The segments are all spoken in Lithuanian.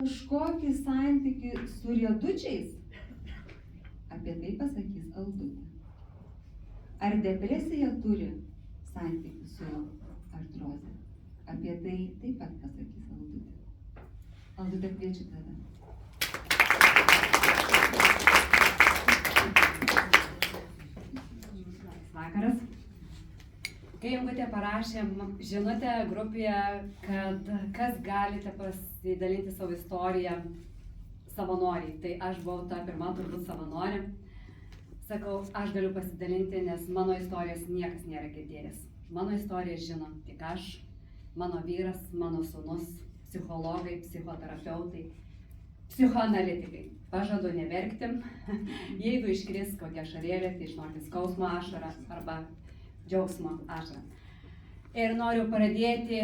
Kažkokį santykį su riedučiais? Apie tai pasakys Aldutė. Ar depresija turi santykį su artroze? Apie tai taip pat pasakys Aldutė. Aldutė, kviečiu tave. Vakaras. Kai Ingutė parašė žinutę grupėje, kad kas galite pasidalinti savo istoriją savanoriai, tai aš buvau ta pirma turbūt savanorė. Sakau, aš galiu pasidalinti, nes mano istorijos niekas nėra girdėjęs. Mano istoriją žino tik aš, mano vyras, mano sūnus, psichologai, psichoterapeutai, psichoanalitikai. Pažadu neverkti. Jeigu iškris kokia ašarėlė, tai išnokti skausmo ašarą arba džiaugsmo ašarą. Ir noriu pradėti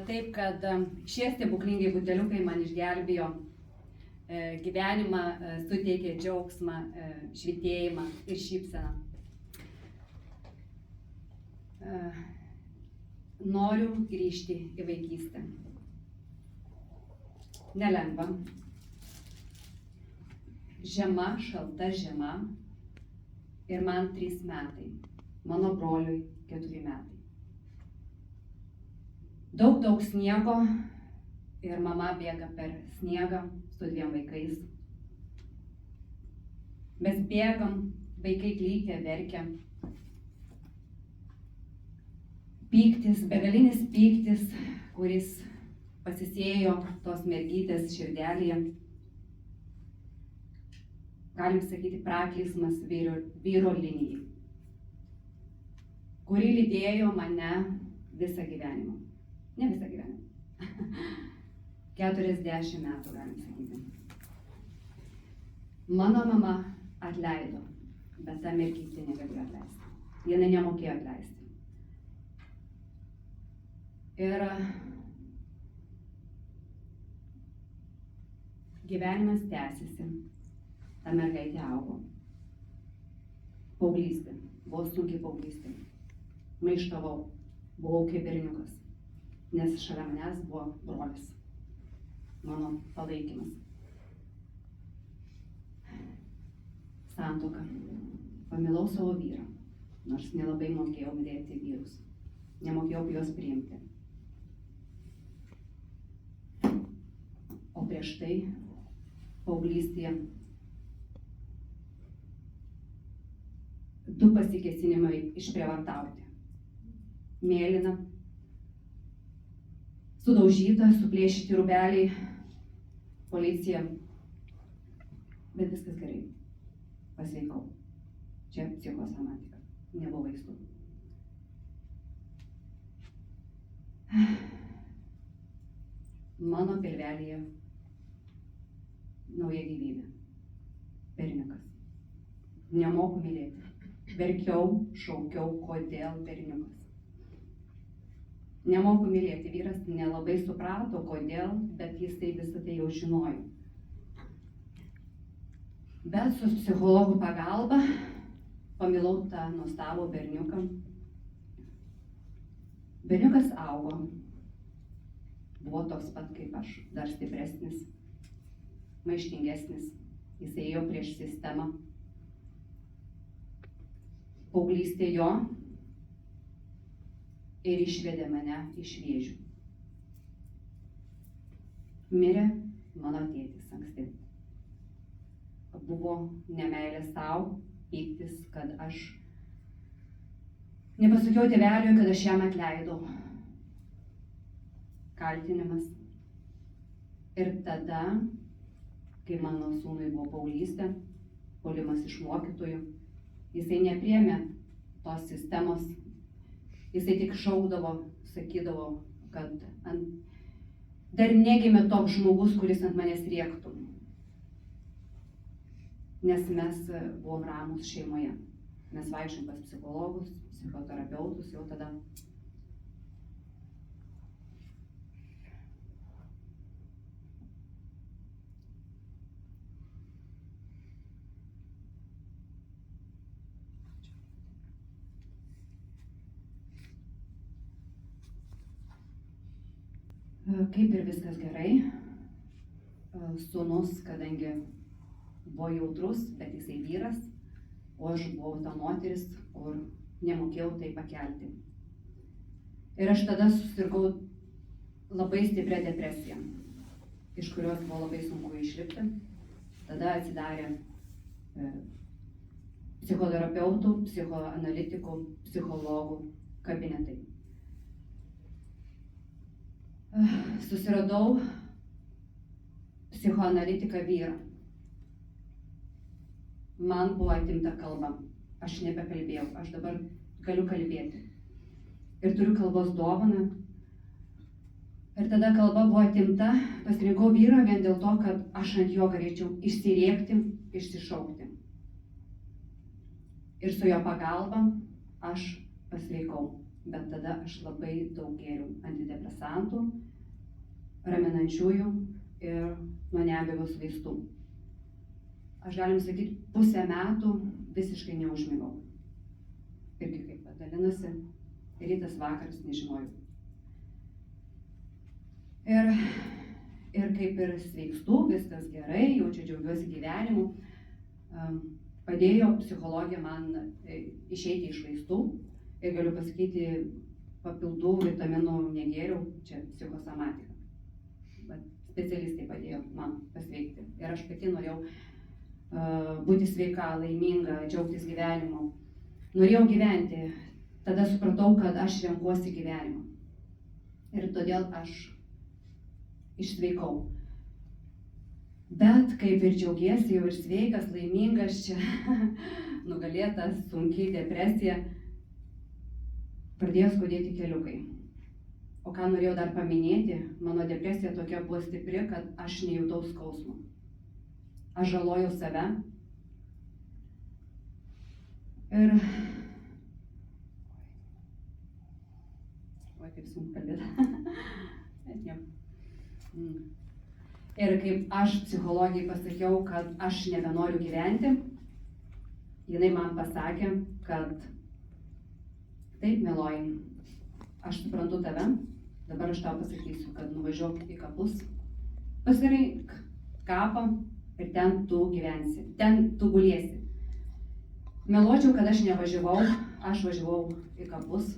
taip, kad šie stebuklingi buteliukai man išgelbėjo gyvenimą, suteikė džiaugsmą, švytėjimą ir šypseną. Noriu grįžti į vaikystę. Nelengva. Žiema, šalta žiema ir man 3 metai, mano broliui 4 metai. Daug sniego ir mama bėga per sniegą su 2 vaikais. Mes bėgam, vaikai klykia, verkia. Pyktis, begalinis pyktis, kuris pasisėjo tos mergytės širdelėje. Galim sakyti, prakeiksmas vyro linijai, kuri lydėjo mane visą gyvenimą. Ne visą gyvenimą. 40 metų, galim sakyti. Mano mama atleido, bet ta mergytė negalėjo atleisti. Jinai nemokėjo atleisti. Ir gyvenimas tęsiasi. Ta mergaitė augo. Paauglystė. Buvo sunkiai paauglystė. Maištavau. Buvau kaip berniukas. Nes šalia manęs buvo brolis. Mano palaikymas. Santuoka. Pamilau savo vyrą. Nors nelabai mokėjau mylėti vyrus. Nemokėjau juos priimti. O prieš tai paauglystėje 2 pasikėsinimai išprievartauti. Mėlyna, sudaužyta, suplėšyti rūbeliai, policija. Bet viskas gerai. Pasveikau. Čia psichosomatika. Nebuvo vaistų. Mano pilvelėje nauja gyvybė. Berniukas. Nemoku mylėti. Verkiau, šaukiau, kodėl berniukas. Nemoku mylėti. Vyras nelabai suprato, kodėl, bet jis tai visą tai jau žinojo. Bet su psichologų pagalba pamilau tą nuostabų berniuką. Berniukas augo. Buvo toks pat kaip aš, dar stipresnis, maištingesnis. Jis ėjo prieš sistemą. Paauglystė jo ir išvedė mane iš vėžių. Mirė mano tėtis anksti. Buvo nemeilė sau, pyktis, kad aš nepasakiau tėveliui, kad aš jam atleidau. Kaltinimas. Ir tada, kai mano sūnui buvo paauglystė, puolimas iš mokytojų, jisai nepriėmė tos sistemos, jisai tik šaukdavo, sakydavo, kad dar negimė toks žmogus, kuris ant manęs rėktų. Nes mes buvom ramūs šeimoje. Mes vaikščiom pas psichologus, psichoterapeutus jau tada. Kaip ir viskas gerai, sūnus, kadangi buvo jautrus, bet jisai vyras, o aš buvau ta moteris, kur nemokėjau tai pakelti. Ir aš tada susirgau labai stiprią depresiją, iš kurios buvo labai sunku išlipti. Tada atsidarė psichoterapeutų, psichoanalitikų, psichologų kabinetai. Susiradau psichoanalitiką vyrą. Man buvo atimta kalba. Aš nebekalbėjau, aš dabar galiu kalbėti. Ir turiu kalbos dovaną. Ir tada kalba buvo atimta, pasirinkau vyrą vien dėl to, kad aš ant jo galėčiau išsirėkti, išsišaukti. Ir su jo pagalba aš pasveikau. Bet tada aš labai daug gėriau antidepresantų, raminančiųjų ir nuo nemigos vaistų. Aš galim sakyti, pusę metų visiškai neužmigau. Irgi kaip padalinasi, rytas vakaras nežinojau. Ir kaip ir sveikstu, viskas gerai, jaučiu džiaugiuosi gyvenimu. Padėjo psichologija man išeiti iš vaistų. Ir galiu pasakyti, papildų vitaminų negėriau, čia psichosomatika. Bet specialistai padėjo man pasveikti. Ir aš pati norėjau būti sveika, laiminga, džiaugtis gyvenimu. Norėjau gyventi. Tada supratau, kad aš renkuosi gyvenimą. Ir todėl aš išsveikau. Bet kaip ir džiaugiesi, jau ir sveikas, laimingas, čia nugalėtas, sunkiai depresija. Pradėjo skaudėti keliukai. O ką norėjau dar paminėti, mano depresija tokia buvo stipri, kad aš nejutau skausmo. Aš žalojau save. Ir... Oi, kaip sunku kalbėti. Bet ne. Ir kaip aš psichologijai pasakiau, kad aš nebenoriu gyventi, jinai man pasakė, kad taip, mieloji, aš suprantu tave, dabar aš tau pasakysiu, kad nuvažiuok į kapus, pasirink kapą ir ten tu gyvensi, ten tu gulėsi. Meluočiau, kad aš nevažiavau, aš važiavau į kapus,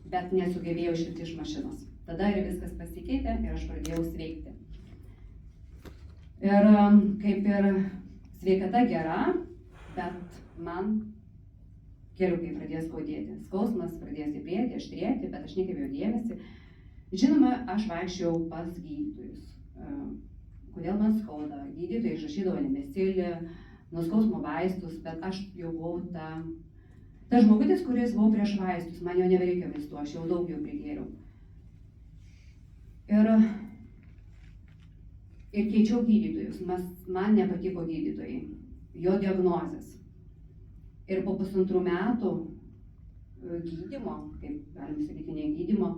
bet nesugebėjau išlipti iš mašinos. Tada ir viskas pasikeitė ir aš pradėjau sveikti. Ir kaip ir sveikata gera, bet man keliukai pradėjo skaudėti. Skausmas pradėjo stiprėti, aštrėti, bet aš nekreipiau dėmesį. Žinoma, aš vaikščiojau pas gydytojus. Kodėl man skauda? Gydytojai išrašydavo Nemesilį, nuo skausmo vaistus, bet aš jau buvau ta žmogutis, kuris buvau prieš vaistus. Man jau nebereikia vaistų, aš jau daug jau prigėriau. Ir keičiau gydytojus. Man nepatiko gydytojai, jo diagnozės. Ir po 1,5 metų gydymo, kaip galim sakyti, negydymo,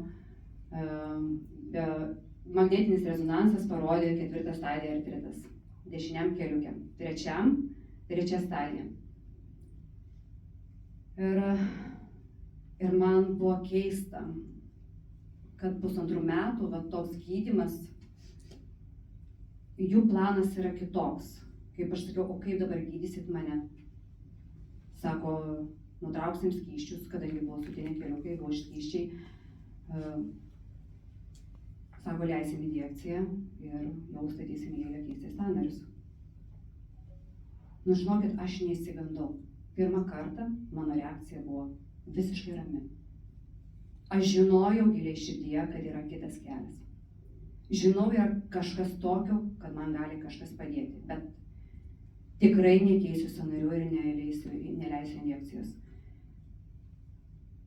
magnetinis rezonansas parodė 4. stadiją artritas. Dešiniam keliuke. 3. stadija. Ir man buvo keista, kad 1,5 metų toks gydymas, jų planas yra kitoks. Kaip aš sakiau, o kaip dabar gydysit mane? Sako, nutrauksim skysčius, kadangi buvo sutinė keliukai, buvo skysčiai. Sako, leisim injekciją ir jau statysim į eilę keisti sąnarius. Nu, žinokit, aš neįsigandau. Pirmą kartą mano reakcija buvo visiškai rami. Aš žinojau giliai širdyje, kad yra kitas kelias. Žinau, yra kažkas tokio, kad man gali kažkas padėti, bet tikrai nekeisiu sąnarių ir neleisiu injekcijos.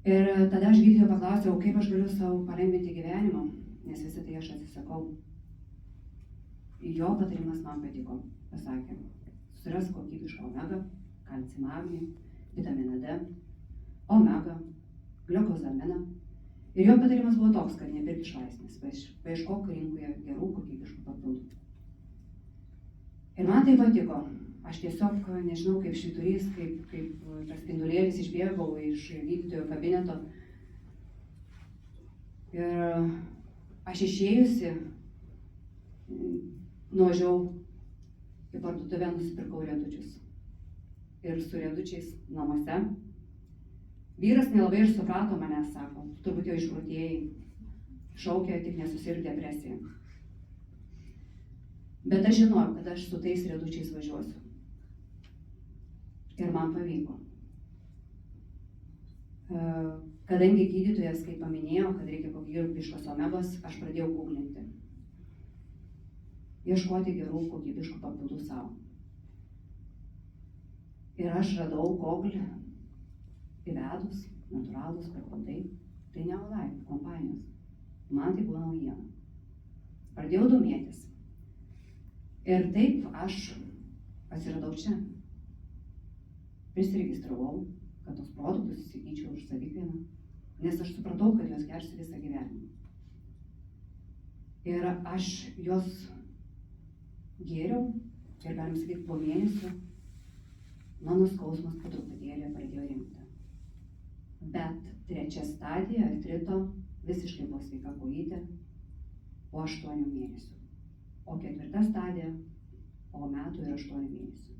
Ir tada aš gydytojo paklausiau, kaip aš galiu savo palengvinti gyvenimą, nes visą tai aš atsisakau. Jo patarimas man patiko, pasakė, susirask kokybišką omega, kalcį magnį, vitaminą D, omega, gliukozaminą. Ir jo patarimas buvo toks, kad nepirk iš vaistinės, paieškok rinkoje gerų kokybiškų papildų. Ir man tai patiko. Aš tiesiog, nežinau, kaip švyturys, kaip tas spindulėlis išbėgau iš gydytojo kabineto. Ir aš išėjusi, nuvažiavau į parduotuvę, nusipirkau riedučius. Ir su riedučiais namuose. Vyras nelabai ir suprato mane, sako, turbūt jau išprotėjai, šaukė, tik nesusirg depresija. Bet aš žinojau, kad aš su tais riedučiais važiuosiu. Ir man pavyko. Kadangi gydytojas, kaip paminėjo, kad reikia kokybiškos omegos, aš pradėjau googlinti. Ieškoti gerų kokybiškų papildų savo. Ir aš radau Google įvedus, natūralūs papildai, tai ne Olive kompanijos. Man tai buvo naujiena. Pradėjau domėtis. Ir taip aš atsiradau čia. Prisiregistravau, kad tos produktus įsigyčiau už savikainą, nes aš supratau, kad juos gersiu visą gyvenimą. Ir aš juos gėriau ir, galim sakyti, po mėnesio mano skausmas po truputėlį pradėjo rimti. Bet 3 stadija artrito visiškai buvo sveika kojytė po 8 mėnesių. O 4 stadija po metų ir 8 mėnesių.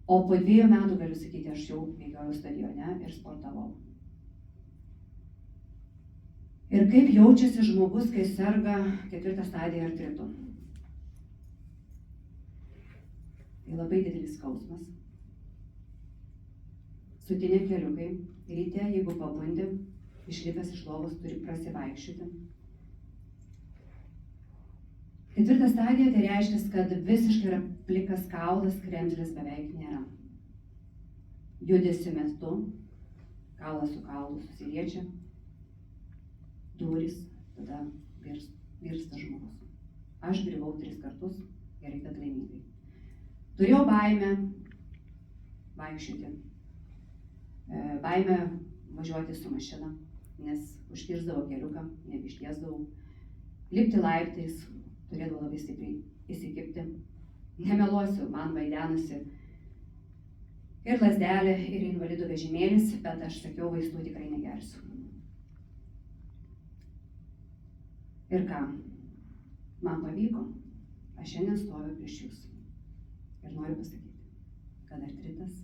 O po 2 metų, galiu sakyti, aš jau bėgiojau stadione ir sportavau. Ir kaip jaučiasi žmogus, kai serga 4 stadiją artritu? Tai labai didelis skausmas. Sutinė keliukai. Ryte, jeigu pabundi, išlipęs iš lovos turi prasivaikščioti. 4 stadija tai reiškia, kad visiškai yra plikas kaulas, kremzlės beveik nėra. Judesių metu kaulas su kaulu susiliečia, durys, tada virsta žmogus. Aš griuvau 3 kartus, gerai, kad laimingai. Turėjau baimę vaikščioti, baimę važiuoti su mašina, nes užkirsdavo keliuką, nebeištiesdavau. Lipti laiptais turėdavau labai stipriai įsikibti. Nemeluosiu, man vaidenasi ir lazdelė, ir invalidų vežimėlis, bet aš sakiau, vaistų tikrai negersiu. Ir ką? Man pavyko. Aš šiandien stoviu prieš jūs. Ir noriu pasakyti, kad artritas,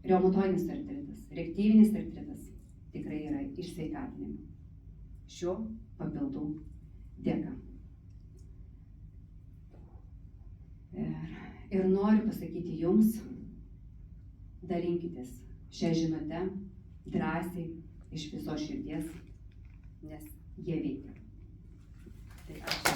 reumatoidinis artritas, reaktyvinis artritas tikrai yra išsveikatinimo. Šiuo papildų dėka. Ir noriu pasakyti jums, dalinkitės šią žinutę drąsiai iš visos širdies, nes jie veikia. Tai aš.